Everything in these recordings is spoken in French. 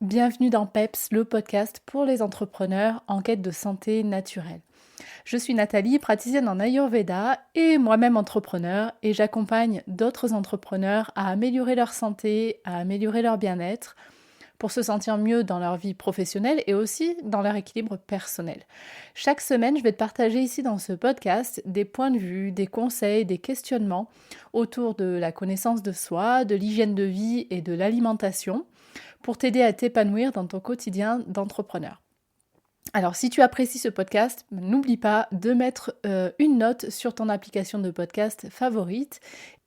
Bienvenue dans PEPS, le podcast pour les entrepreneurs en quête de santé naturelle. Je suis Nathalie, praticienne en Ayurveda et moi-même entrepreneur et j'accompagne d'autres entrepreneurs à améliorer leur santé, à améliorer leur bien-être pour se sentir mieux dans leur vie professionnelle et aussi dans leur équilibre personnel. Chaque semaine, je vais te partager ici dans ce podcast des points de vue, des conseils, des questionnements autour de la connaissance de soi, de l'hygiène de vie et de l'alimentation pour t'aider à t'épanouir dans ton quotidien d'entrepreneur. Alors si tu apprécies ce podcast, n'oublie pas de mettre une note sur ton application de podcast favorite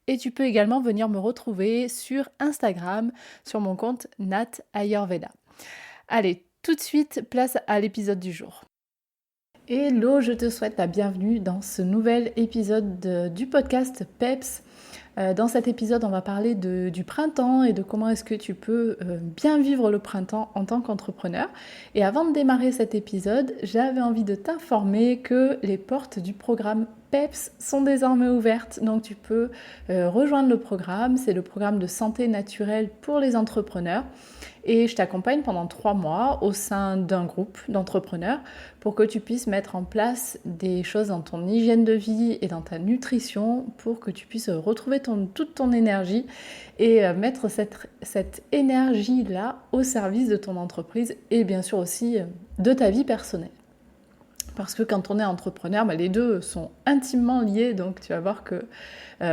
et tu peux également venir me retrouver sur Instagram sur mon compte Nat Ayurveda. Allez, tout de suite, place à l'épisode du jour. Hello, je te souhaite la bienvenue dans ce nouvel épisode du podcast PEPS. Dans cet épisode, on va parler du printemps et de comment est-ce que tu peux bien vivre le printemps en tant qu'entrepreneur. Et avant de démarrer cet épisode, j'avais envie de t'informer que les portes du programme PEPS sont désormais ouvertes. Donc tu peux rejoindre le programme. C'est le programme de santé naturelle pour les entrepreneurs. Et je t'accompagne pendant 3 mois au sein d'un groupe d'entrepreneurs pour que tu puisses mettre en place des choses dans ton hygiène de vie et dans ta nutrition pour que tu puisses retrouver toute ton énergie et mettre cette énergie-là au service de ton entreprise et bien sûr aussi de ta vie personnelle. Parce que quand on est entrepreneur, les deux sont intimement liés, donc tu vas voir que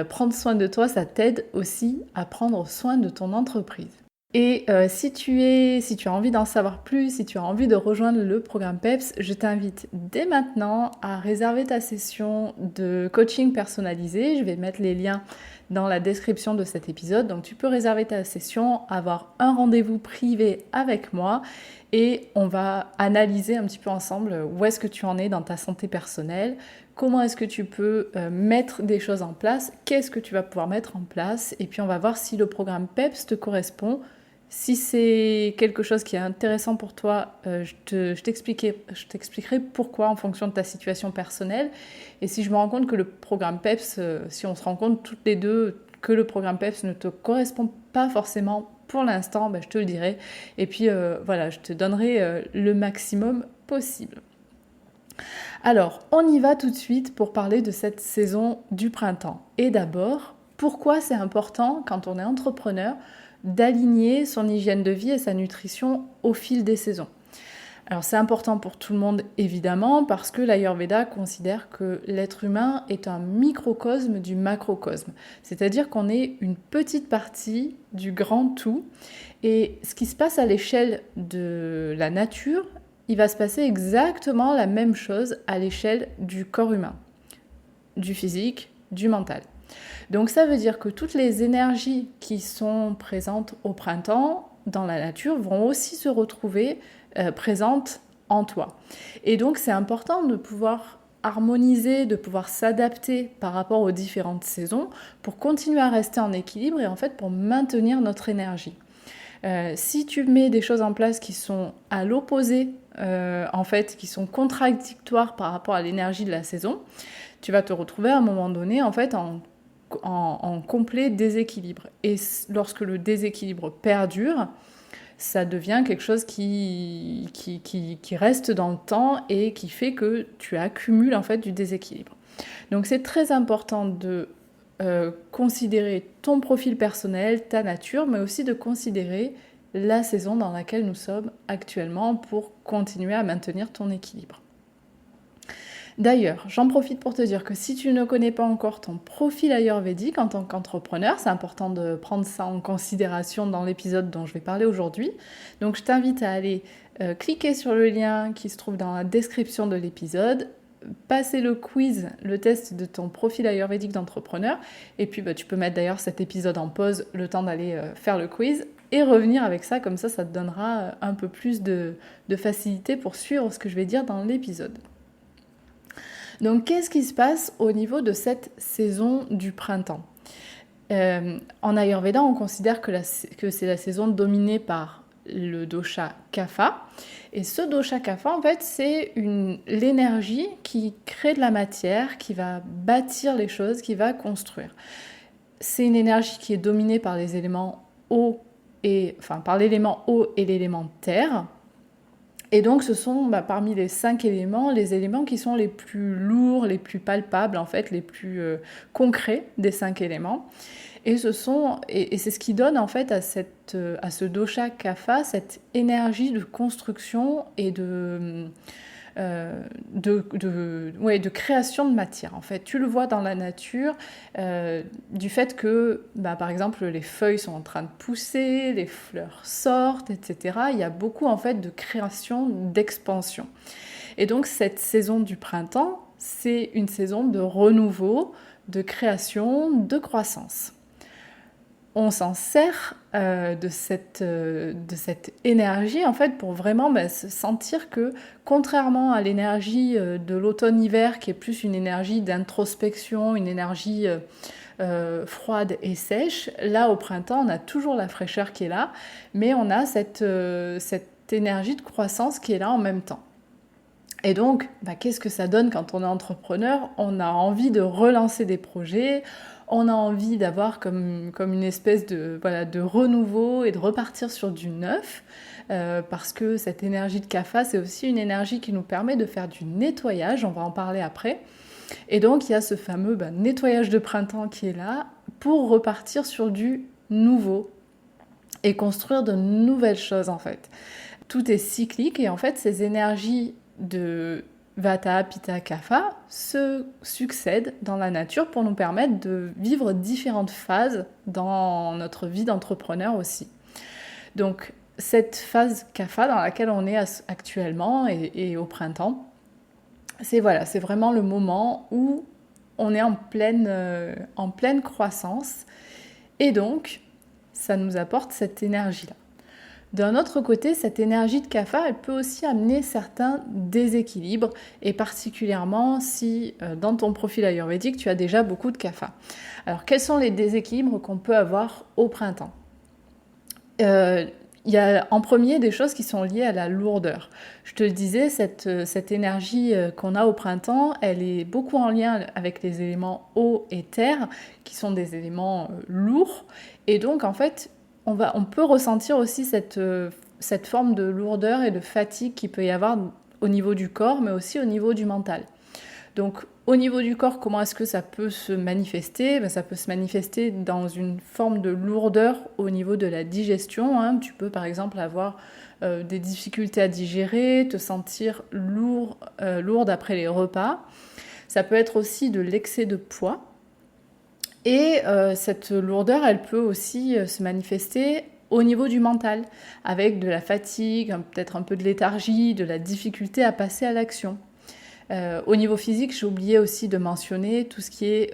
prendre soin de toi, ça t'aide aussi à prendre soin de ton entreprise. Et si tu as envie d'en savoir plus, si tu as envie de rejoindre le programme PEPS, je t'invite dès maintenant à réserver ta session de coaching personnalisé. Je vais mettre les liens dans la description de cet épisode. Donc tu peux réserver ta session, avoir un rendez-vous privé avec moi et on va analyser un petit peu ensemble où est-ce que tu en es dans ta santé personnelle, comment est-ce que tu peux mettre des choses en place, qu'est-ce que tu vas pouvoir mettre en place et puis on va voir si le programme PEPS te correspond. Si c'est quelque chose qui est intéressant pour toi, je t'expliquerai pourquoi en fonction de ta situation personnelle. Et si je me rends compte que le programme PEPS, si on se rend compte toutes les deux que le programme PEPS ne te correspond pas forcément pour l'instant, je te le dirai. Et puis voilà, je te donnerai le maximum possible. Alors, on y va tout de suite pour parler de cette saison du printemps. Et d'abord, pourquoi c'est important quand on est entrepreneur d'aligner son hygiène de vie et sa nutrition au fil des saisons. Alors c'est important pour tout le monde évidemment parce que l'Ayurveda considère que l'être humain est un microcosme du macrocosme, c'est-à-dire qu'on est une petite partie du grand tout et ce qui se passe à l'échelle de la nature, il va se passer exactement la même chose à l'échelle du corps humain, du physique, du mental. Donc ça veut dire que toutes les énergies qui sont présentes au printemps dans la nature vont aussi se retrouver présentes en toi. Et donc c'est important de pouvoir harmoniser, de pouvoir s'adapter par rapport aux différentes saisons pour continuer à rester en équilibre et en fait pour maintenir notre énergie. Si tu mets des choses en place qui sont à l'opposé, en fait, qui sont contradictoires par rapport à l'énergie de la saison, tu vas te retrouver à un moment donné en fait en complet déséquilibre. Et lorsque le déséquilibre perdure, ça devient quelque chose qui reste dans le temps et qui fait que tu accumules en fait du déséquilibre. Donc c'est très important de considérer ton profil personnel, ta nature, mais aussi de considérer la saison dans laquelle nous sommes actuellement pour continuer à maintenir ton équilibre. D'ailleurs, j'en profite pour te dire que si tu ne connais pas encore ton profil ayurvédique en tant qu'entrepreneur, c'est important de prendre ça en considération dans l'épisode dont je vais parler aujourd'hui. Donc je t'invite à aller cliquer sur le lien qui se trouve dans la description de l'épisode, passer le quiz, le test de ton profil ayurvédique d'entrepreneur, et puis tu peux mettre d'ailleurs cet épisode en pause le temps d'aller faire le quiz et revenir avec ça, comme ça te donnera un peu plus de facilité pour suivre ce que je vais dire dans l'épisode. Donc, qu'est-ce qui se passe au niveau de cette saison du printemps ? En Ayurveda, on considère que c'est la saison dominée par le dosha Kapha. Et ce dosha Kapha, en fait, c'est l'énergie qui crée de la matière, qui va bâtir les choses, qui va construire. C'est une énergie qui est dominée par les éléments eau par l'élément eau et l'élément terre. Et donc ce sont parmi les 5 éléments, les éléments qui sont les plus lourds, les plus palpables en fait, les plus concrets des 5 éléments. Et c'est ce qui donne en fait à ce dosha kapha cette énergie de construction et de création de matière. En fait, tu le vois dans la nature, du fait que, par exemple, les feuilles sont en train de pousser, les fleurs sortent, etc. Il y a beaucoup en fait de création, d'expansion. Et donc cette saison du printemps, c'est une saison de renouveau, de création, de croissance. On s'en sert de cette énergie en fait pour vraiment se sentir que, contrairement à l'énergie de l'automne-hiver qui est plus une énergie d'introspection, une énergie froide et sèche, là au printemps on a toujours la fraîcheur qui est là, mais on a cette énergie de croissance qui est là en même temps. Et donc, qu'est-ce que ça donne quand on est entrepreneur ? On a envie de relancer des projets, on a envie d'avoir comme une espèce de renouveau et de repartir sur du neuf, parce que cette énergie de kapha, c'est aussi une énergie qui nous permet de faire du nettoyage, on va en parler après. Et donc, il y a ce fameux nettoyage de printemps qui est là pour repartir sur du nouveau et construire de nouvelles choses en fait. Tout est cyclique et en fait, ces énergies de Vata, Pitta, Kapha se succèdent dans la nature pour nous permettre de vivre différentes phases dans notre vie d'entrepreneur aussi. Donc cette phase Kapha dans laquelle on est actuellement et au printemps, c'est vraiment le moment où on est en pleine croissance et donc ça nous apporte cette énergie-là. D'un autre côté, cette énergie de kapha, elle peut aussi amener certains déséquilibres, et particulièrement si dans ton profil ayurvédique, tu as déjà beaucoup de kapha. Alors, quels sont les déséquilibres qu'on peut avoir au printemps ? Il y a en premier des choses qui sont liées à la lourdeur. Je te le disais, cette énergie qu'on a au printemps, elle est beaucoup en lien avec les éléments eau et terre, qui sont des éléments lourds, et donc en fait, on peut ressentir aussi cette forme de lourdeur et de fatigue qu'il peut y avoir au niveau du corps, mais aussi au niveau du mental. Donc, au niveau du corps, comment est-ce que ça peut se manifester ? Ça peut se manifester dans une forme de lourdeur au niveau de la digestion. Tu peux, par exemple, avoir des difficultés à digérer, te sentir lourde après les repas. Ça peut être aussi de l'excès de poids. Et cette lourdeur, elle peut aussi se manifester au niveau du mental, avec de la fatigue, peut-être un peu de léthargie, de la difficulté à passer à l'action. Au niveau physique, j'ai oublié aussi de mentionner tout ce qui est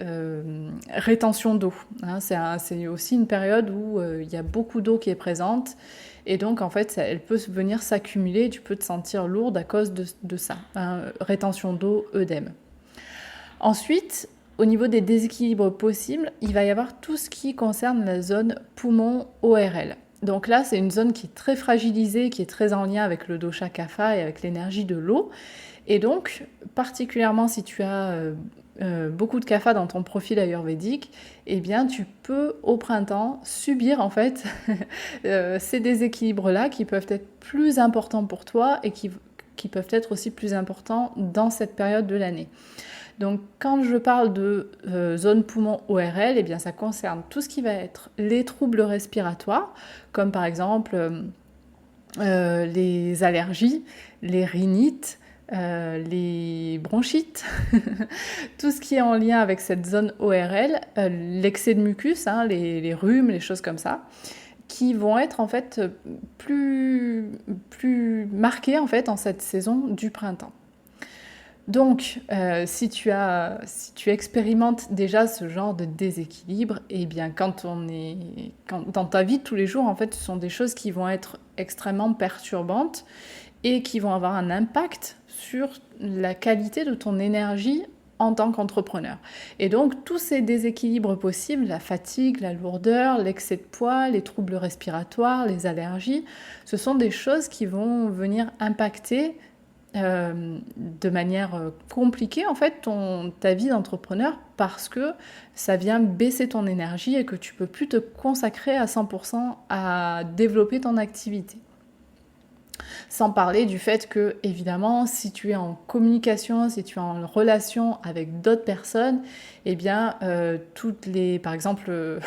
rétention d'eau. C'est aussi une période où il y a beaucoup d'eau qui est présente, et donc en fait, elle peut venir s'accumuler, tu peux te sentir lourde à cause de ça. Rétention d'eau, œdème. Ensuite, au niveau des déséquilibres possibles, il va y avoir tout ce qui concerne la zone poumon-ORL. Donc là, c'est une zone qui est très fragilisée, qui est très en lien avec le dosha kapha et avec l'énergie de l'eau. Et donc, particulièrement si tu as beaucoup de kapha dans ton profil ayurvédique, eh bien, tu peux au printemps subir en fait ces déséquilibres-là qui peuvent être plus importants pour toi et qui peuvent être aussi plus importants dans cette période de l'année. Donc, quand je parle de zone poumon ORL, eh bien, ça concerne tout ce qui va être les troubles respiratoires, comme par exemple les allergies, les rhinites, les bronchites, tout ce qui est en lien avec cette zone ORL, l'excès de mucus, les rhumes, les choses comme ça, qui vont être en fait plus marqués en fait en cette saison du printemps. Donc, si tu expérimentes déjà ce genre de déséquilibre, eh bien, dans ta vie de tous les jours, en fait, ce sont des choses qui vont être extrêmement perturbantes et qui vont avoir un impact sur la qualité de ton énergie en tant qu'entrepreneur. Et donc, tous ces déséquilibres possibles, la fatigue, la lourdeur, l'excès de poids, les troubles respiratoires, les allergies, ce sont des choses qui vont venir impacter de manière compliquée en fait ta vie d'entrepreneur parce que ça vient baisser ton énergie et que tu peux plus te consacrer à 100% à développer ton activité. Sans parler du fait que, évidemment, si tu es en communication, si tu es en relation avec d'autres personnes, eh bien, par exemple,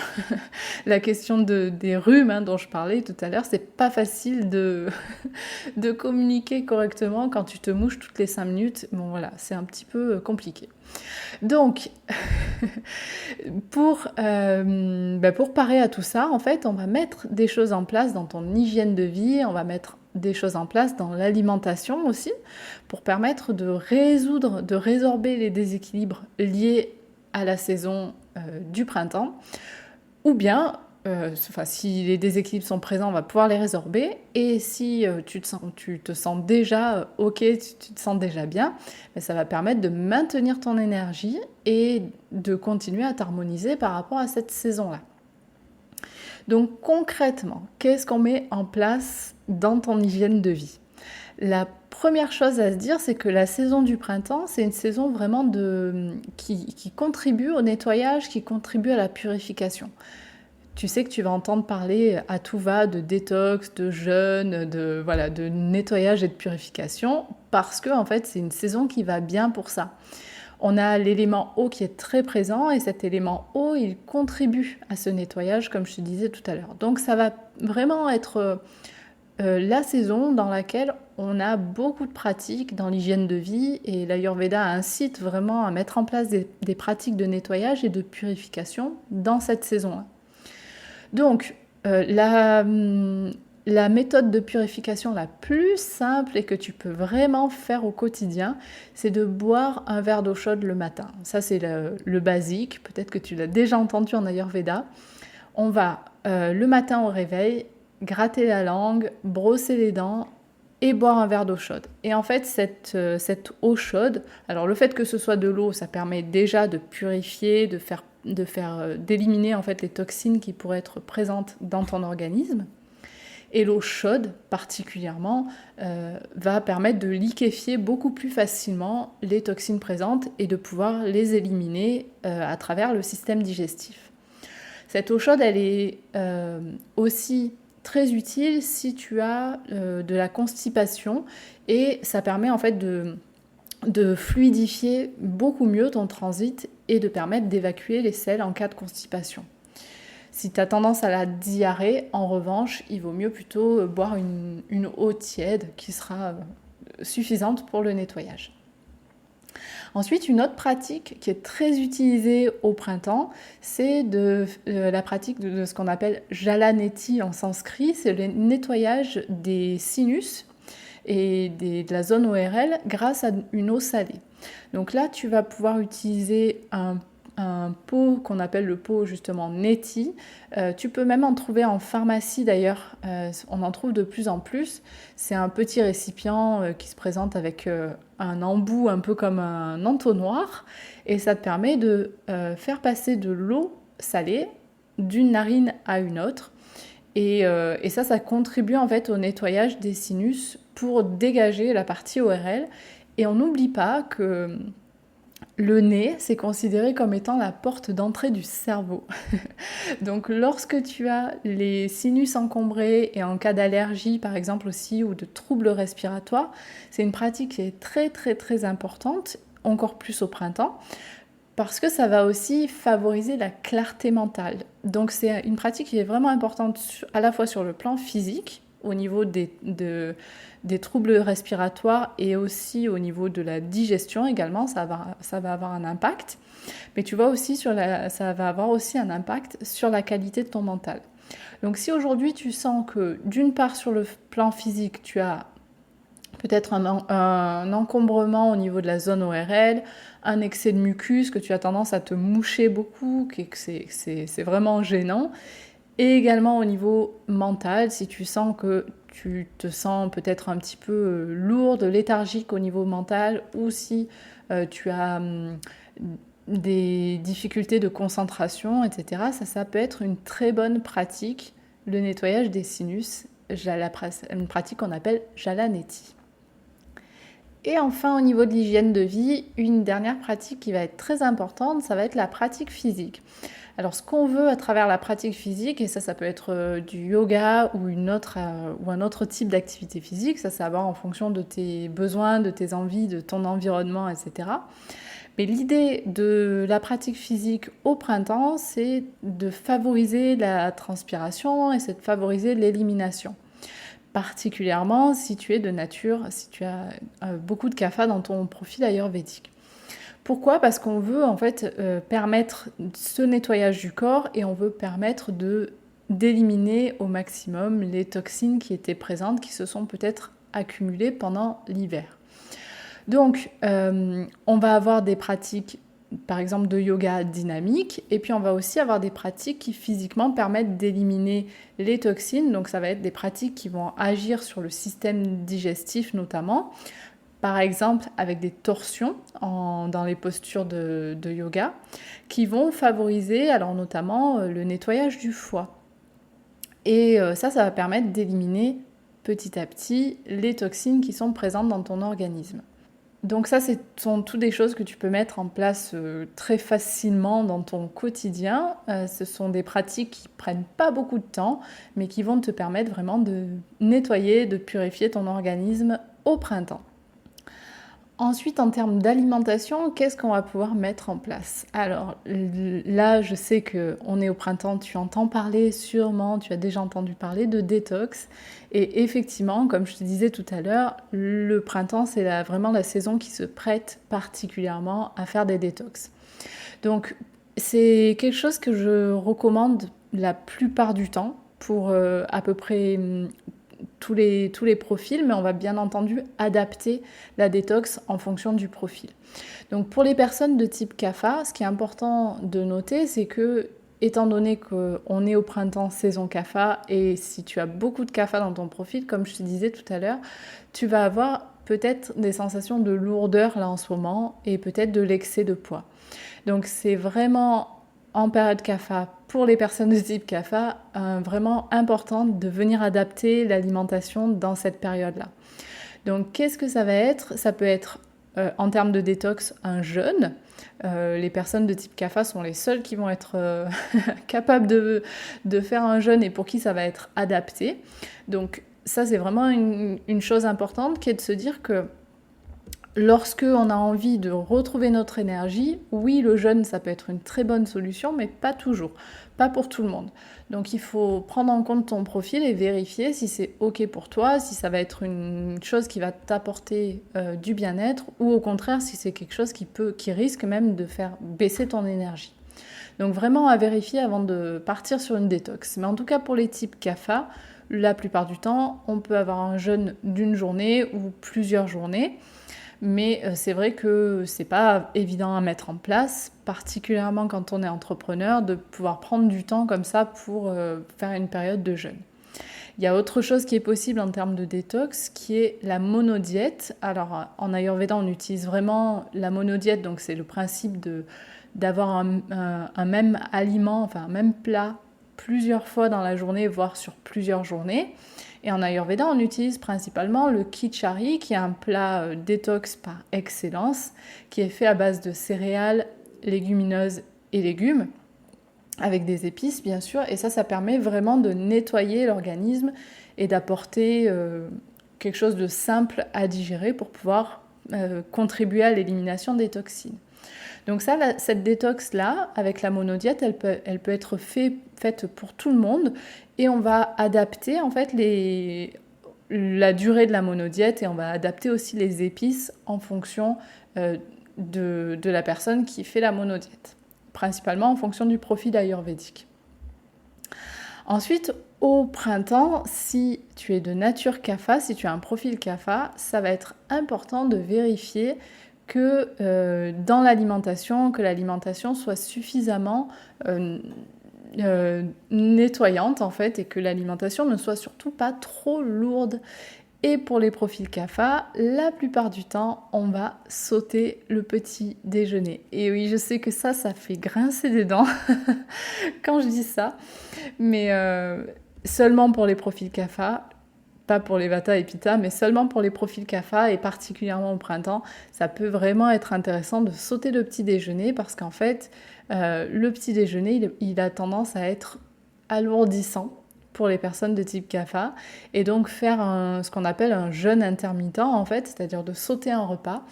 la question des rhumes dont je parlais tout à l'heure, c'est pas facile de communiquer correctement quand tu te mouches toutes les 5 minutes. Bon, voilà, c'est un petit peu compliqué. Donc, pour parer à tout ça, en fait, on va mettre des choses en place dans ton hygiène de vie, on va mettre des choses en place dans l'alimentation aussi, pour permettre de résorber les déséquilibres liés à la saison du printemps, ou bien, si les déséquilibres sont présents, on va pouvoir les résorber, et si tu te sens déjà ok, tu te sens déjà bien, ça va permettre de maintenir ton énergie et de continuer à t'harmoniser par rapport à cette saison-là. Donc concrètement, qu'est-ce qu'on met en place dans ton hygiène de vie ? La première chose à se dire, c'est que la saison du printemps, c'est une saison vraiment qui contribue au nettoyage, qui contribue à la purification. Tu sais que tu vas entendre parler à tout va de détox, de jeûne, de nettoyage et de purification, parce que en fait, c'est une saison qui va bien pour ça. On a l'élément eau qui est très présent et cet élément eau, il contribue à ce nettoyage, comme je te disais tout à l'heure. Donc ça va vraiment être la saison dans laquelle on a beaucoup de pratiques dans l'hygiène de vie et l'Ayurveda incite vraiment à mettre en place des pratiques de nettoyage et de purification dans cette saison-là. Donc, la méthode de purification la plus simple et que tu peux vraiment faire au quotidien, c'est de boire un verre d'eau chaude le matin. Ça, c'est le basique. Peut-être que tu l'as déjà entendu en Ayurveda. On va, le matin au réveil, gratter la langue, brosser les dents et boire un verre d'eau chaude. Et en fait, cette eau chaude, alors le fait que ce soit de l'eau, ça permet déjà de purifier, d'éliminer en fait les toxines qui pourraient être présentes dans ton organisme. Et l'eau chaude, particulièrement, va permettre de liquéfier beaucoup plus facilement les toxines présentes et de pouvoir les éliminer à travers le système digestif. Cette eau chaude, elle est aussi très utile si tu as de la constipation et ça permet en fait de fluidifier beaucoup mieux ton transit et de permettre d'évacuer les selles en cas de constipation. Si tu as tendance à la diarrhée, en revanche, il vaut mieux plutôt boire une eau tiède qui sera suffisante pour le nettoyage. Ensuite, une autre pratique qui est très utilisée au printemps, c'est la pratique de ce qu'on appelle Jalaneti en sanskrit, c'est le nettoyage des sinus et de la zone ORL grâce à une eau salée. Donc là, tu vas pouvoir utiliser un pot qu'on appelle le pot justement neti. Tu peux même en trouver en pharmacie d'ailleurs, on en trouve de plus en plus. C'est un petit récipient qui se présente avec un embout un peu comme un entonnoir et ça te permet de faire passer de l'eau salée d'une narine à une autre. Et ça contribue en fait au nettoyage des sinus pour dégager la partie ORL. Et on n'oublie pas que le nez, c'est considéré comme étant la porte d'entrée du cerveau. Donc lorsque tu as les sinus encombrés et en cas d'allergie par exemple aussi ou de troubles respiratoires, c'est une pratique qui est très très très importante, encore plus au printemps, parce que ça va aussi favoriser la clarté mentale. Donc c'est une pratique qui est vraiment importante à la fois sur le plan physique, au niveau des troubles respiratoires et aussi au niveau de la digestion également, ça va avoir un impact. Mais tu vois aussi ça va avoir aussi un impact sur la qualité de ton mental. Donc si aujourd'hui tu sens que d'une part sur le plan physique, tu as peut-être un encombrement au niveau de la zone ORL, un excès de mucus, que tu as tendance à te moucher beaucoup, que c'est vraiment gênant. Et également au niveau mental, si tu sens que tu te sens peut-être un petit peu lourde, léthargique au niveau mental, ou si tu as des difficultés de concentration, etc., ça peut être une très bonne pratique, le nettoyage des sinus, une pratique qu'on appelle Jalaneti. Et enfin, au niveau de l'hygiène de vie, une dernière pratique qui va être très importante, ça va être la pratique physique. Alors, ce qu'on veut à travers la pratique physique, et ça peut être du yoga ou un autre type d'activité physique, ça va en fonction de tes besoins, de tes envies, de ton environnement, etc. Mais l'idée de la pratique physique au printemps, c'est de favoriser la transpiration et c'est de favoriser l'élimination. Particulièrement si tu es de nature, si tu as beaucoup de kapha dans ton profil ayurvédique. Pourquoi ? Parce qu'on veut en fait permettre ce nettoyage du corps et on veut permettre d'éliminer au maximum les toxines qui étaient présentes, qui se sont peut-être accumulées pendant l'hiver. Donc, on va avoir des pratiques, par exemple, de yoga dynamique, et puis on va aussi avoir des pratiques qui physiquement permettent d'éliminer les toxines. Donc, ça va être des pratiques qui vont agir sur le système digestif notamment, par exemple avec des torsions dans les postures de yoga, qui vont favoriser alors notamment le nettoyage du foie. Et ça va permettre d'éliminer petit à petit les toxines qui sont présentes dans ton organisme. Donc ça, ce sont toutes des choses que tu peux mettre en place très facilement dans ton quotidien. Ce sont des pratiques qui prennent pas beaucoup de temps, mais qui vont te permettre vraiment de nettoyer, de purifier ton organisme au printemps. Ensuite, en termes d'alimentation, qu'est-ce qu'on va pouvoir mettre en place ? Alors là, je sais qu'on est au printemps, tu entends parler sûrement, tu as déjà entendu parler de détox. Et effectivement, comme je te disais tout à l'heure, le printemps, c'est vraiment la saison qui se prête particulièrement à faire des détox. Donc, c'est quelque chose que je recommande la plupart du temps pour à peu près tous les profils, mais on va bien entendu adapter la détox en fonction du profil. Donc pour les personnes de type kapha, ce qui est important de noter, c'est que, étant donné qu'on est au printemps saison kapha, et si tu as beaucoup de kapha dans ton profil, comme je te disais tout à l'heure, tu vas avoir peut-être des sensations de lourdeur là en ce moment, et peut-être de l'excès de poids. Donc c'est vraiment en période kapha, pour les personnes de type kapha, vraiment important de venir adapter l'alimentation dans cette période-là. Donc qu'est-ce que ça va être ? Ça peut être en termes de détox un jeûne. Les personnes de type kapha sont les seules qui vont être capables de faire un jeûne et pour qui ça va être adapté. Donc ça, c'est vraiment une chose importante qui est de se dire que lorsque on a envie de retrouver notre énergie, oui, le jeûne, ça peut être une très bonne solution, mais pas toujours, pas pour tout le monde. Donc il faut prendre en compte ton profil et vérifier si c'est OK pour toi, si ça va être une chose qui va t'apporter du bien-être, ou au contraire, si c'est quelque chose qui risque même de faire baisser ton énergie. Donc vraiment à vérifier avant de partir sur une détox. Mais en tout cas, pour les types kapha, la plupart du temps, on peut avoir un jeûne d'une journée ou plusieurs journées. Mais c'est vrai que c'est pas évident à mettre en place, particulièrement quand on est entrepreneur, de pouvoir prendre du temps comme ça pour faire une période de jeûne. Il y a autre chose qui est possible en termes de détox, qui est la monodiète. Alors en Ayurveda, on utilise vraiment la monodiète, donc c'est le principe d'avoir un même aliment, enfin un même plat plusieurs fois dans la journée, voire sur plusieurs journées. Et en Ayurveda, on utilise principalement le khichari, qui est un plat détox par excellence, qui est fait à base de céréales, légumineuses et légumes, avec des épices bien sûr. Et ça permet vraiment de nettoyer l'organisme et d'apporter quelque chose de simple à digérer pour pouvoir contribuer à l'élimination des toxines. Donc ça, cette détox-là, avec la monodiète, elle peut être faite pour tout le monde et on va adapter en fait la durée de la monodiète et on va adapter aussi les épices en fonction de la personne qui fait la monodiète, principalement en fonction du profil ayurvédique. Ensuite, au printemps, si tu es de nature kapha, si tu as un profil kapha, ça va être important de vérifier que dans l'alimentation, que l'alimentation soit suffisamment nettoyante en fait et que l'alimentation ne soit surtout pas trop lourde. Et pour les profils kapha, la plupart du temps, on va sauter le petit déjeuner. Et oui, je sais que ça fait grincer des dents quand je dis ça, mais seulement pour les profils kapha. pas pour les Vata et Pitta, mais seulement pour les profils Kapha et particulièrement au printemps, ça peut vraiment être intéressant de sauter le petit déjeuner parce qu'en fait, le petit déjeuner, il a tendance à être alourdissant pour les personnes de type Kapha et donc faire ce qu'on appelle un jeûne intermittent en fait, c'est-à-dire de sauter un repas,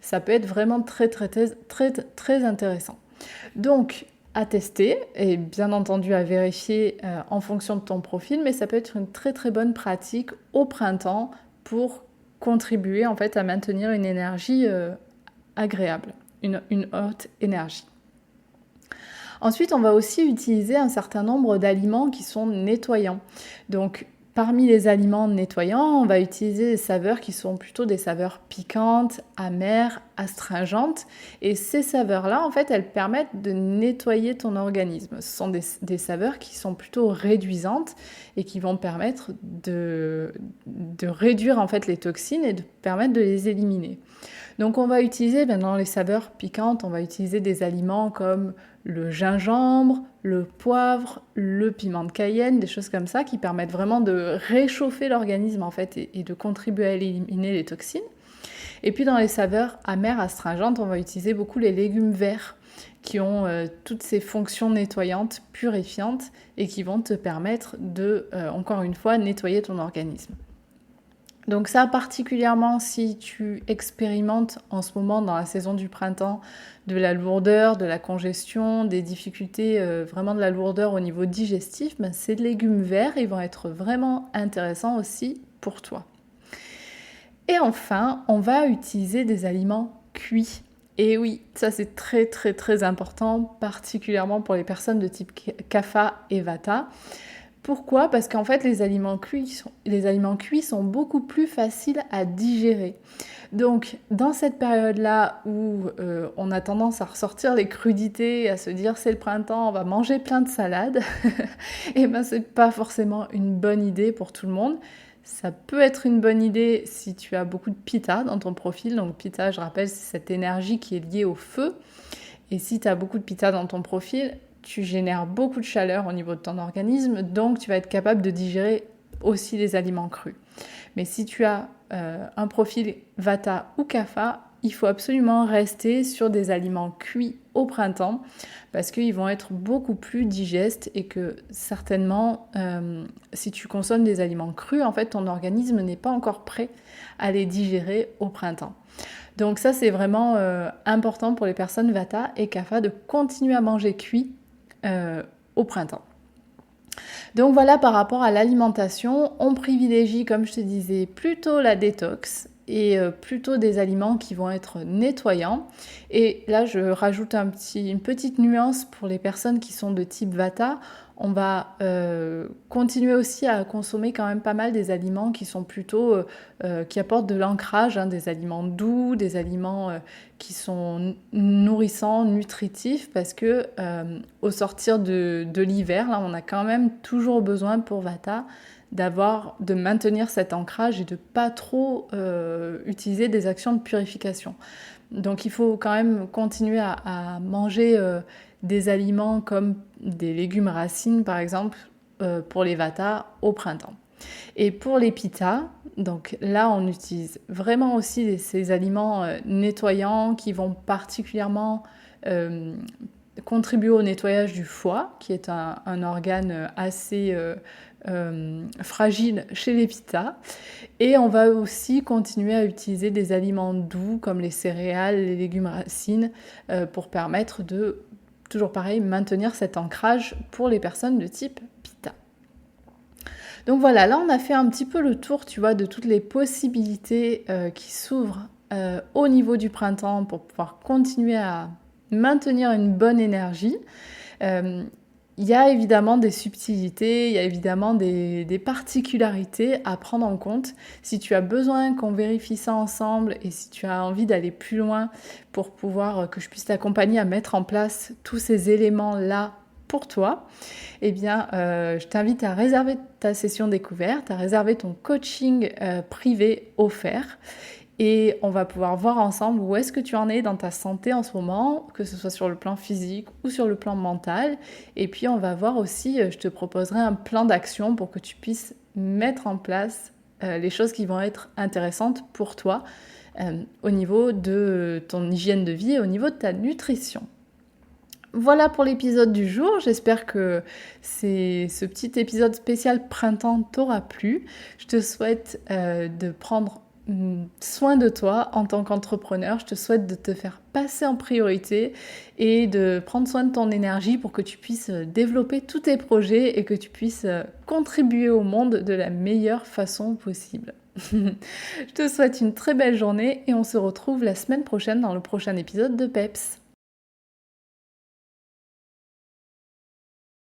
ça peut être vraiment très très très très, très intéressant. Donc à tester et bien entendu à vérifier en fonction de ton profil, mais ça peut être une très très bonne pratique au printemps pour contribuer en fait à maintenir une énergie agréable, une haute énergie. Ensuite, on va aussi utiliser un certain nombre d'aliments qui sont nettoyants. Donc, parmi les aliments nettoyants, on va utiliser des saveurs qui sont plutôt des saveurs piquantes, amères, astringentes. Et ces saveurs-là, en fait, elles permettent de nettoyer ton organisme. Ce sont des saveurs qui sont plutôt réduisantes et qui vont permettre de réduire en fait les toxines et de permettre de les éliminer. Donc on va utiliser, dans les saveurs piquantes, on va utiliser des aliments comme le gingembre, le poivre, le piment de Cayenne, des choses comme ça qui permettent vraiment de réchauffer l'organisme en fait et de contribuer à éliminer les toxines. Et puis dans les saveurs amères astringentes, on va utiliser beaucoup les légumes verts qui ont toutes ces fonctions nettoyantes, purifiantes et qui vont te permettre de, encore une fois, nettoyer ton organisme. Donc ça, particulièrement si tu expérimentes en ce moment dans la saison du printemps de la lourdeur, de la congestion, des difficultés, vraiment de la lourdeur au niveau digestif, ces légumes verts, ils vont être vraiment intéressants aussi pour toi. Et enfin, on va utiliser des aliments cuits. Et oui, ça c'est très très très important, particulièrement pour les personnes de type Kapha et Vata. Pourquoi ? Parce qu'en fait, les aliments cuits sont beaucoup plus faciles à digérer. Donc, dans cette période-là où on a tendance à ressortir les crudités, à se dire c'est le printemps, on va manger plein de salades, et ben c'est pas forcément une bonne idée pour tout le monde. Ça peut être une bonne idée si tu as beaucoup de Pitta dans ton profil. Donc Pitta, je rappelle, c'est cette énergie qui est liée au feu. Et si tu as beaucoup de Pitta dans ton profil, tu génères beaucoup de chaleur au niveau de ton organisme, donc tu vas être capable de digérer aussi les aliments crus. Mais si tu as un profil Vata ou Kapha, il faut absolument rester sur des aliments cuits au printemps parce qu'ils vont être beaucoup plus digestes et que certainement, si tu consommes des aliments crus, en fait, ton organisme n'est pas encore prêt à les digérer au printemps. Donc ça, c'est vraiment important pour les personnes Vata et Kapha de continuer à manger cuit au printemps. Donc voilà, par rapport à l'alimentation, on privilégie, comme je te disais, plutôt la détox et plutôt des aliments qui vont être nettoyants. Et là, je rajoute une petite nuance pour les personnes qui sont de type Vata. On va continuer aussi à consommer quand même pas mal des aliments qui sont plutôt, qui apportent de l'ancrage, des aliments doux, des aliments qui sont nourrissants, nutritifs, parce que au sortir de l'hiver, là, on a quand même toujours besoin pour Vata de maintenir cet ancrage et de pas trop utiliser des actions de purification. Donc il faut quand même continuer à manger des aliments comme des légumes racines par exemple pour les Vata au printemps. Et pour les Pitta, donc là on utilise vraiment aussi ces aliments nettoyants qui vont particulièrement contribuer au nettoyage du foie, qui est un organe assez fragile chez les Pitta. Et on va aussi continuer à utiliser des aliments doux comme les céréales, les légumes racines pour permettre de, toujours pareil, maintenir cet ancrage pour les personnes de type Pitta. Donc voilà, là on a fait un petit peu le tour, tu vois, de toutes les possibilités qui s'ouvrent au niveau du printemps pour pouvoir continuer à maintenir une bonne énergie. Il y a évidemment des subtilités, il y a évidemment des particularités à prendre en compte. Si tu as besoin qu'on vérifie ça ensemble et si tu as envie d'aller plus loin pour pouvoir que je puisse t'accompagner à mettre en place tous ces éléments-là pour toi, eh bien, je t'invite à réserver ta session découverte, à réserver ton coaching privé offert. Et on va pouvoir voir ensemble où est-ce que tu en es dans ta santé en ce moment, que ce soit sur le plan physique ou sur le plan mental. Et puis on va voir aussi, je te proposerai un plan d'action pour que tu puisses mettre en place les choses qui vont être intéressantes pour toi au niveau de ton hygiène de vie et au niveau de ta nutrition. Voilà pour l'épisode du jour, j'espère que ce petit épisode spécial printemps t'aura plu. Je te souhaite de prendre soin de toi en tant qu'entrepreneur, je te souhaite de te faire passer en priorité et de prendre soin de ton énergie pour que tu puisses développer tous tes projets et que tu puisses contribuer au monde de la meilleure façon possible. Je te souhaite une très belle journée et on se retrouve la semaine prochaine dans le prochain épisode de PEPS.